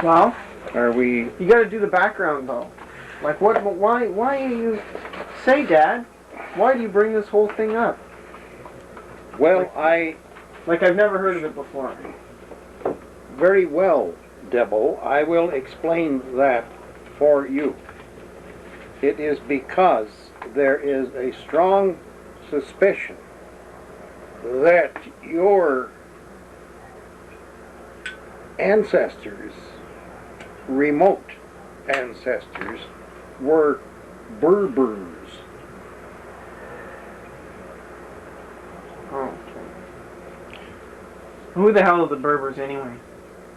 Well, Are we... you got to do the background though. Like what? Why do you say, Dad? Why do you bring this whole thing up? Well, Like I've never heard of it before. Very well, Debo. I will explain that for you. It is because there is a strong suspicion that your ancestors, remote ancestors, were Berbers. Oh, okay. Who the hell are the Berbers anyway?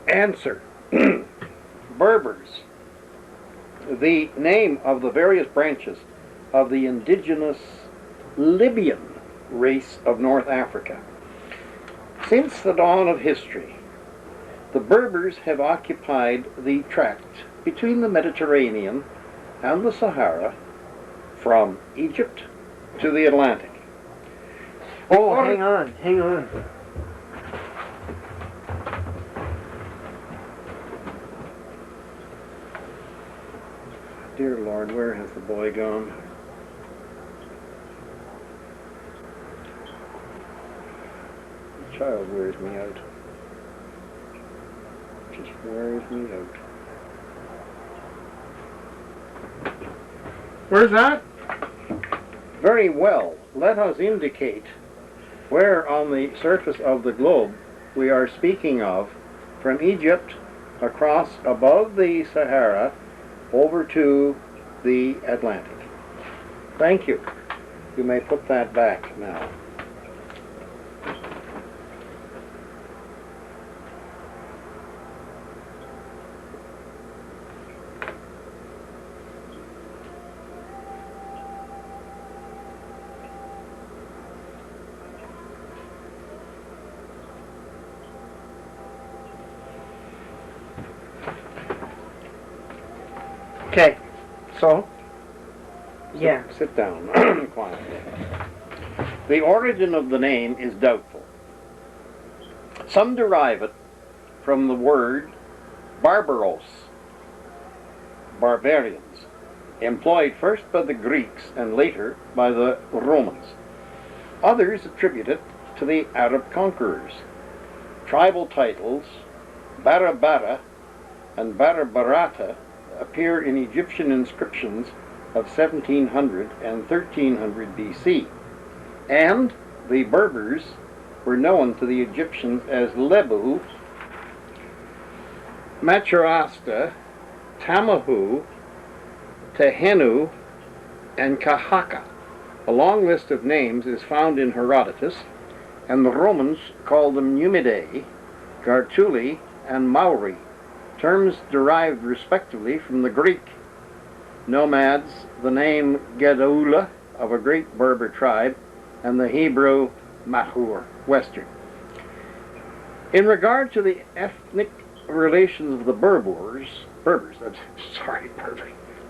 Answer. Berbers. The name of the various branches of the indigenous Libyan race of North Africa. Since the dawn of history, the Berbers have occupied the tract between the Mediterranean and the Sahara from Egypt to the Atlantic. Oh, hang on. Dear Lord, where has the boy gone? The child wears me out. Just wears me out. Where's that? Very well. Let us indicate where on the surface of the globe we are speaking of, from Egypt across above the Sahara over to the Atlantic. Thank you. You may put that back now. Okay. So? Yeah. Sit down quietly. The origin of the name is doubtful. Some derive it from the word barbaros, barbarians, employed first by the Greeks and later by the Romans. Others attribute it to the Arab conquerors. Tribal titles Barabara and Barabarata appear in Egyptian inscriptions of 1700 and 1300 BC, and the Berbers were known to the Egyptians as Lebu, Macherasta, Tamahu, Tehenu, and Kahaka. A long list of names is found in Herodotus, and the Romans called them Numidae, Gartuli, and Mauri, terms derived respectively from the Greek nomads, the name Gedaula of a great Berber tribe, and the Hebrew Mahur, Western. In regard to the ethnic relations of the Berbers,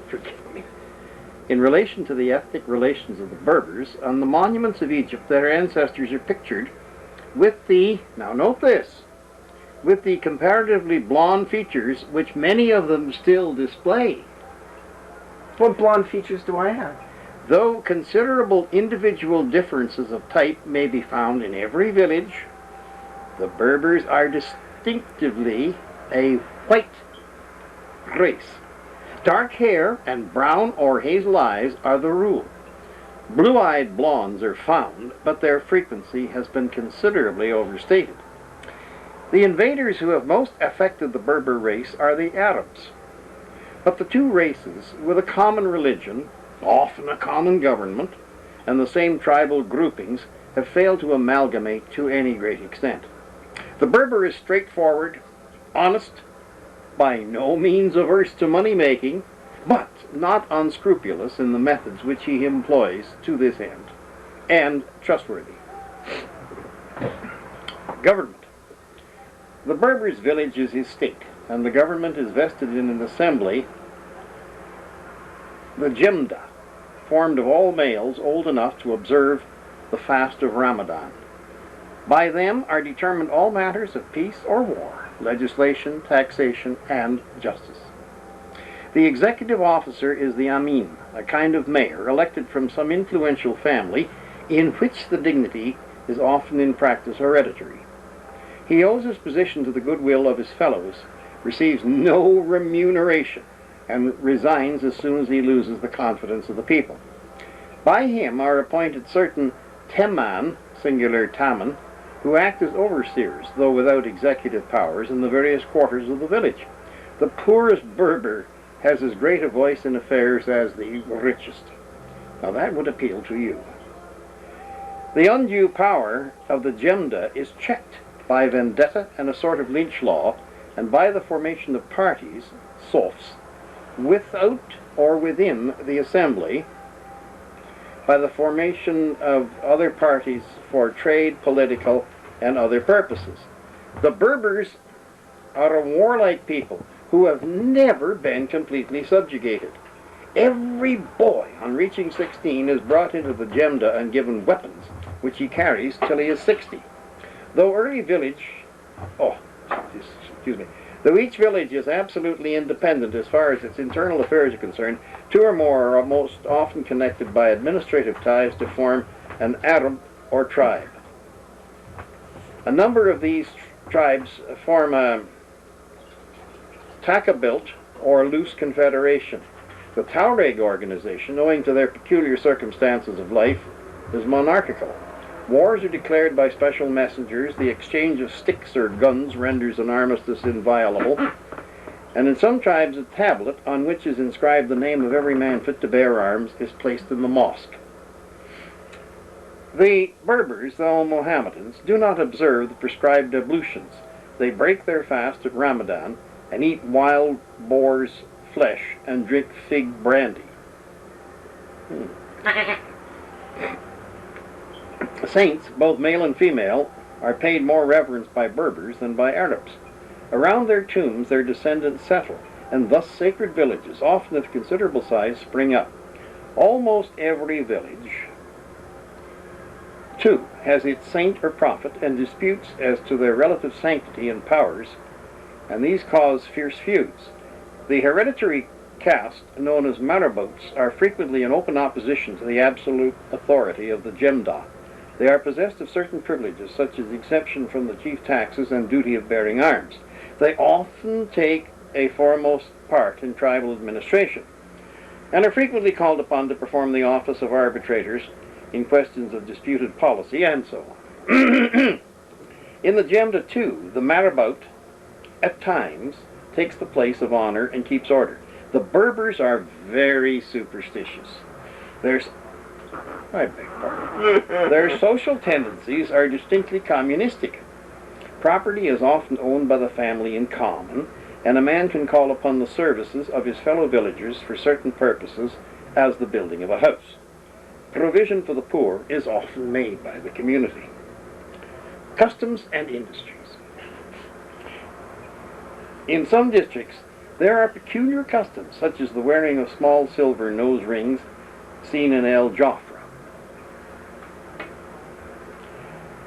forgive me. In relation to the ethnic relations of the Berbers, on the monuments of Egypt, their ancestors are pictured with the, now note this, with the comparatively blonde features which many of them still display. What blonde features do I have? Though considerable individual differences of type may be found in every village, the Berbers are distinctively a white race. Dark hair and brown or hazel eyes are the rule. Blue-eyed blondes are found, but their frequency has been considerably overstated. The invaders who have most affected the Berber race are the Arabs. But the two races, with a common religion, often a common government, and the same tribal groupings, have failed to amalgamate to any great extent. The Berber is straightforward, honest, by no means averse to money-making, but not unscrupulous in the methods which he employs to this end, and trustworthy. Government. The Berber's village is his state, and the government is vested in an assembly, the Jimda, formed of all males old enough to observe the fast of Ramadan. By them are determined all matters of peace or war, legislation, taxation, and justice. The executive officer is the Amin, a kind of mayor elected from some influential family in which the dignity is often in practice hereditary. He owes his position to the goodwill of his fellows, receives no remuneration, and resigns as soon as he loses the confidence of the people. By him are appointed certain teman, singular taman, who act as overseers, though without executive powers, in the various quarters of the village. The poorest Berber has as great a voice in affairs as the richest. Now that would appeal to you. The undue power of the Jemda is checked by vendetta and a sort of lynch law, and by the formation of parties, sofs, without or within the assembly, by the formation of other parties for trade, political, and other purposes. The Berbers are a warlike people who have never been completely subjugated. Every boy on reaching 16 is brought into the Jemda and given weapons, which he carries till he is 60. Though each village is absolutely independent as far as its internal affairs are concerned, two or more are most often connected by administrative ties to form an Arab or tribe. A number of these tribes form a Takabilt or loose confederation. The Tuareg organization, owing to their peculiar circumstances of life, is monarchical. Wars are declared by special messengers. The exchange of sticks or guns renders an armistice inviolable. And in some tribes, a tablet on which is inscribed the name of every man fit to bear arms is placed in the mosque. The Berbers, though Mohammedans, do not observe the prescribed ablutions. They break their fast at Ramadan and eat wild boar's flesh and drink fig brandy. Saints, both male and female, are paid more reverence by Berbers than by Arabs. Around their tombs their descendants settle, and thus sacred villages, often of considerable size, spring up. Almost every village, too, has its saint or prophet, and disputes as to their relative sanctity and powers, and these cause fierce feuds. The hereditary caste, known as marabouts, are frequently in open opposition to the absolute authority of the Jemda. They are possessed of certain privileges, such as exemption from the chief taxes and duty of bearing arms. They often take a foremost part in tribal administration, and are frequently called upon to perform the office of arbitrators in questions of disputed policy, and so on. In the Jemda, too, the marabout, at times, takes the place of honor and keeps order. The Berbers are very superstitious. I beg pardon. Their social tendencies are distinctly communistic. Property is often owned by the family in common, and a man can call upon the services of his fellow villagers for certain purposes, as the building of a house. Provision for the poor is often made by the community. Customs and industries. In some districts, there are peculiar customs, such as the wearing of small silver nose rings seen in El Jafra.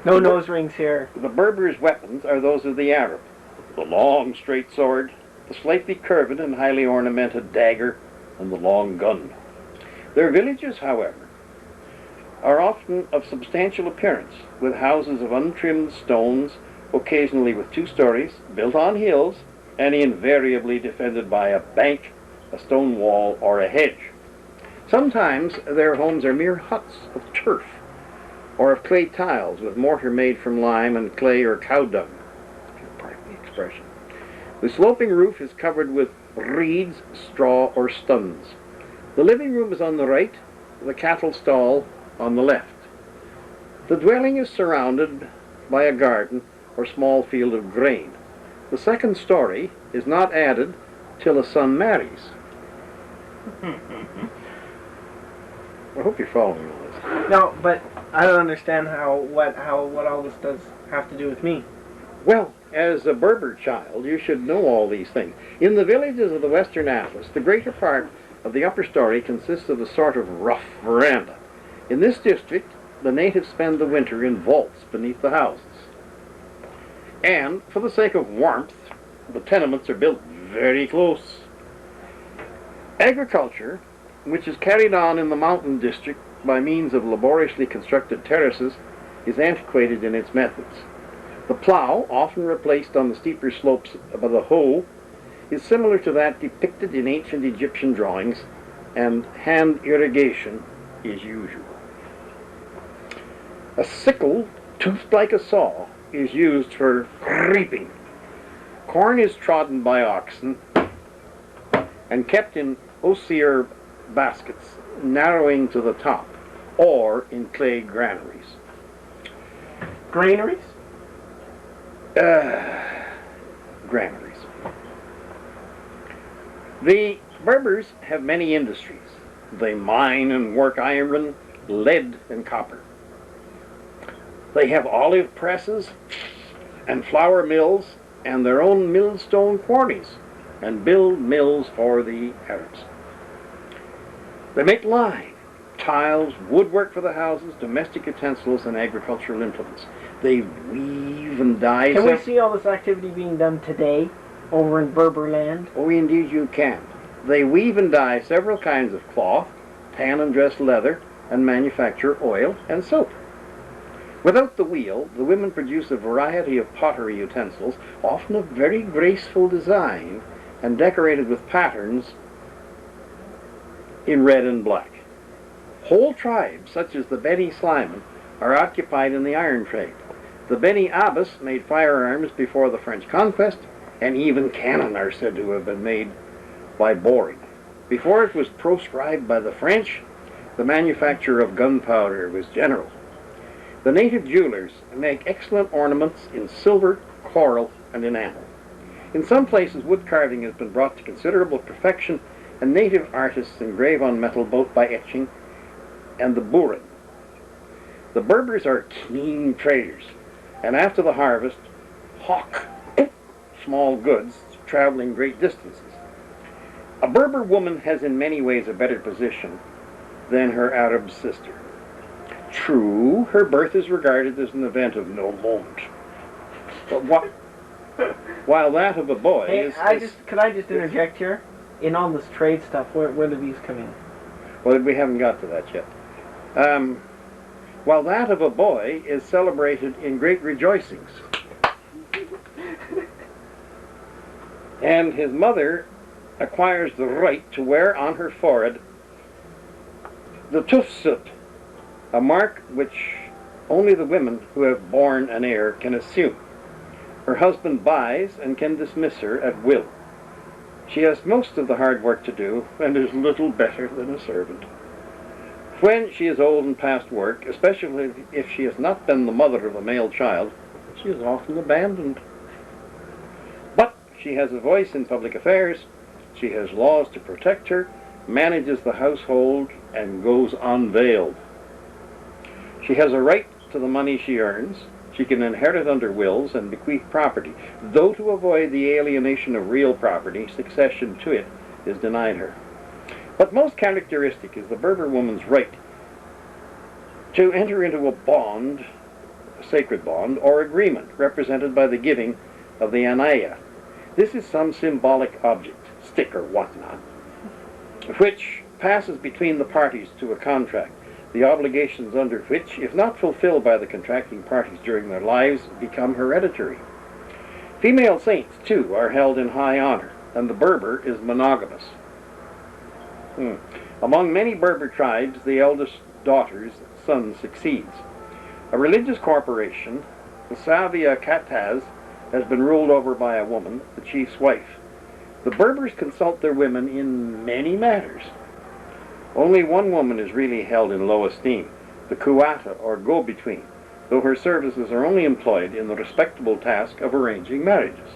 No nose rings here. The Berbers' weapons are those of the Arab. The long, straight sword, the slightly curved and highly ornamented dagger, and the long gun. Their villages, however, are often of substantial appearance, with houses of untrimmed stones, occasionally with 2 stories, built on hills, and invariably defended by a bank, a stone wall, or a hedge. Sometimes their homes are mere huts of turf, or of clay tiles with mortar made from lime and clay or cow dung, if you'll pardon the expression. The sloping roof is covered with reeds, straw, or stuns. The living room is on the right, the cattle stall on the left. The dwelling is surrounded by a garden or small field of grain. The second story is not added till a son marries. I hope you're following all this. No, but I don't understand what all this does have to do with me. Well, as a Berber child, you should know all these things. In the villages of the Western Atlas, the greater part of the upper story consists of a sort of rough veranda. In this district, the natives spend the winter in vaults beneath the houses. And for the sake of warmth, the tenements are built very close. Agriculture, which is carried on in the mountain district by means of laboriously constructed terraces, is antiquated in its methods. The plough, often replaced on the steeper slopes by the hoe, is similar to that depicted in ancient Egyptian drawings, and hand irrigation is usual. A sickle, toothed like a saw, is used for reaping. Corn is trodden by oxen and kept in osier baskets, narrowing to the top, or in clay granaries. Granaries? Granaries. The Berbers have many industries. They mine and work iron, lead, and copper. They have olive presses and flour mills and their own millstone quarries, and build mills for the Arabs. They make lime, tiles, woodwork for the houses, domestic utensils, and agricultural implements. They weave and dye. Can we see all this activity being done today over in Berber land? Oh, indeed you can. They weave and dye several kinds of cloth, tan and dress leather, and manufacture oil and soap. Without the wheel, the women produce a variety of pottery utensils, often of very graceful design and decorated with patterns in red and black. Whole tribes, such as the Beni Slimane, are occupied in the iron trade. The Beni Abbas made firearms before the French conquest, and even cannon are said to have been made by boring. Before it was proscribed by the French, the manufacture of gunpowder was general. The native jewelers make excellent ornaments in silver, coral, and enamel. In some places, wood carving has been brought to considerable perfection, and native artists engrave on metal both by etching and the burin. The Berbers are keen traders, and after the harvest, hawk small goods, traveling great distances. A Berber woman has in many ways a better position than her Arab sister. True, her birth is regarded as an event of no moment. But while that of a boy is... Could I just interject here? In all this trade stuff, where do these come in? Well, we haven't got to that yet. While that of a boy is celebrated in great rejoicings. And his mother acquires the right to wear on her forehead the tufsut, a mark which only the women who have borne an heir can assume. Her husband buys and can dismiss her at will. She has most of the hard work to do and is little better than a servant. When she is old and past work, especially if she has not been the mother of a male child, she is often abandoned. But she has a voice in public affairs, she has laws to protect her, manages the household, and goes unveiled. She has a right to the money she earns. She can inherit under wills and bequeath property, though to avoid the alienation of real property, succession to it is denied her. But most characteristic is the Berber woman's right to enter into a bond, a sacred bond, or agreement, represented by the giving of the anaya. This is some symbolic object, stick or whatnot, which passes between the parties to a contract, the obligations under which, if not fulfilled by the contracting parties during their lives, become hereditary. Female saints, too, are held in high honor, and the Berber is monogamous. Among many Berber tribes, the eldest daughter's son succeeds. A religious corporation, the Savia Kataz, has been ruled over by a woman, the chief's wife. The Berbers consult their women in many matters. Only one woman is really held in low esteem, the Kuata, or go-between, though her services are only employed in the respectable task of arranging marriages.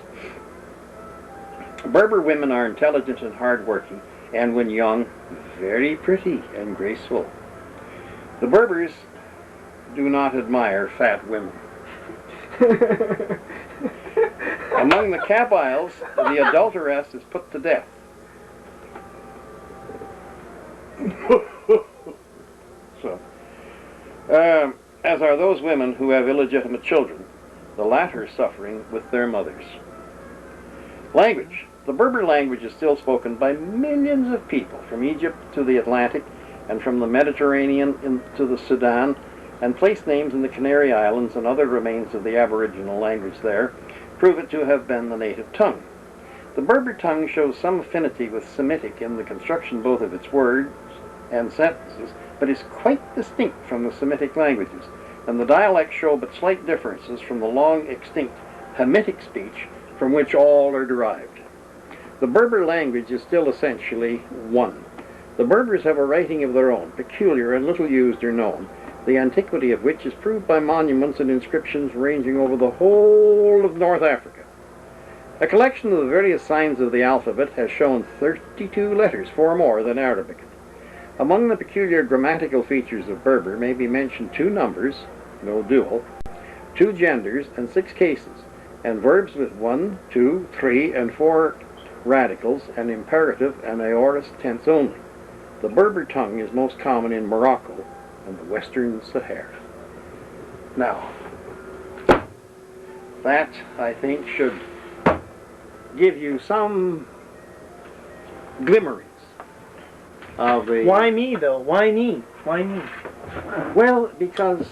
Berber women are intelligent and hard-working, and when young, very pretty and graceful. The Berbers do not admire fat women. Among the Kabyles, the adulteress is put to death. As are those women who have illegitimate children. the latter suffering with their mothers. Language. The Berber language is still spoken by millions of people from Egypt to the Atlantic and from the Mediterranean to the Sudan, and place names in the Canary Islands and other remains of the Aboriginal language there prove it to have been the native tongue. The Berber tongue shows some affinity with Semitic in the construction both of its words and sentences, but is quite distinct from the Semitic languages, and the dialects show but slight differences from the long-extinct Hamitic speech from which all are derived. The Berber language is still essentially one. The Berbers have a writing of their own, peculiar and little used or known, the antiquity of which is proved by monuments and inscriptions ranging over the whole of North Africa. A collection of the various signs of the alphabet has shown 32 letters, 4 more than Arabic. Among the peculiar grammatical features of Berber may be mentioned 2 numbers, no dual, 2 genders, and 6 cases, and verbs with 1, 2, 3, and 4 radicals, an imperative and aorist tense only. The Berber tongue is most common in Morocco and the Western Sahara. Now, that, I think, should give you some glimmerings of a... Why me, though? Why me? Why me? Well, because...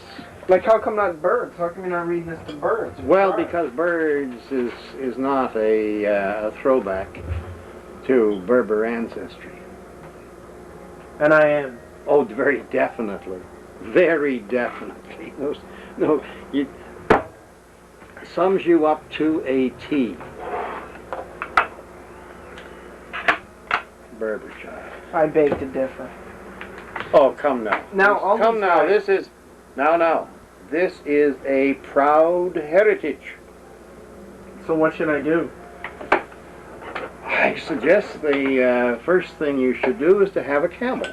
Like, how come not birds? How come you're not reading this to birds? Well, because birds is not a throwback to Berber ancestry. And I am. Oh, very definitely. Very definitely. No, it sums you up to a T. Berber Child. I beg to differ. Oh, come now. Now, come now. This is This is a proud heritage. So what should I do? I suggest the first thing you should do is to have a camel.